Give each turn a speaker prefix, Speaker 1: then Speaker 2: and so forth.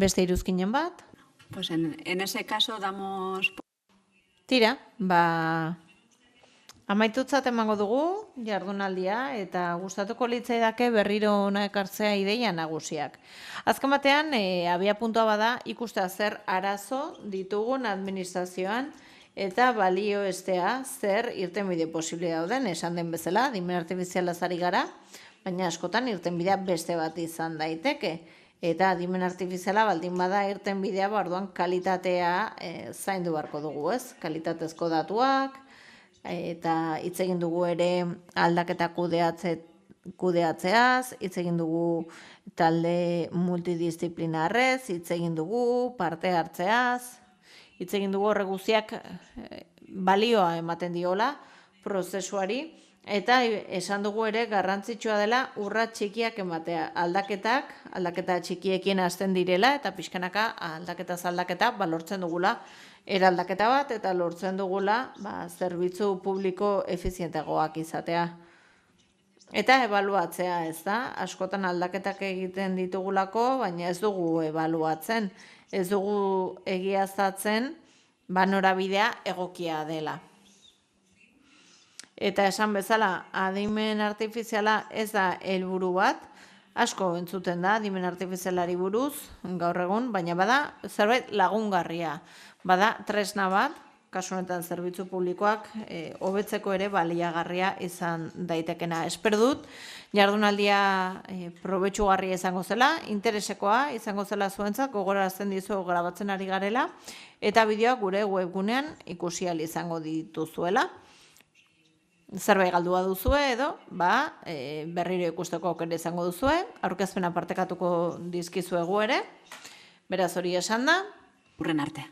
Speaker 1: beste iruzkinen bat.
Speaker 2: Pues en ese caso damos...
Speaker 1: Tira, amaitutzat emango dugu jardunaldia eta gustatuko litzaidake berriro hona ekartzea ideia nagusiak. Azken batean, abia puntua bada ikustea zer arazo ditugun administrazioan eta balio estea zer irtenbide posible dauden, esan den bezala, adimen artifiziala ari gara, baina askotan irtenbidea beste bat izan daiteke. Eta adimen artifiziala baldin bada irtenbidea, orduan kalitatea zaindu beharko dugu, ez? Kalitatezko datuak, eta hitz egin dugu ere aldaketa kudeatzeaz, hitz egin dugu talde multidisciplinarrez, hitz egin dugu parte hartzeaz, hitz egin dugu horre guztiak balioa ematen diola prozesuari, eta esan dugu ere garrantzitsua dela urrats txikiak ematea. Aldaketa txikiekin hasten direla, eta pixkanaka aldaketa lortzen dugula eraldaketa bat, eta lortzen dugula zerbitzu publiko efizienteagoak izatea. Eta ebaluatzea, ez da? Askotan aldaketak egiten ditugulako, baina ez dugu ebaluatzen. Ez dugu egiaztatzen norabidea egokia dela. Eta esan bezala, adimen artifiziala ez da helburu bat, asko entzuten da adimen artifizialari buruz gaur egun, baina bada zerbait lagungarria. Bada tresna bat, kasu honetan zerbitzu publikoak hobetzeko ere baliagarria izan daitekena. Espero dut, jardunaldia probetxugarria izango zela, interesekoa izango zela zuentzat, gogorarazten dizu grabatzen ari garela, eta bideoak gure webgunean ikusi ahal izango dituzuela. Zerbait galdua duzue edo, berriro ikusteko aukera izango duzue, aurkezpena partekatuko dizkizuegu ere, beraz hori esan da.
Speaker 2: Urren arte.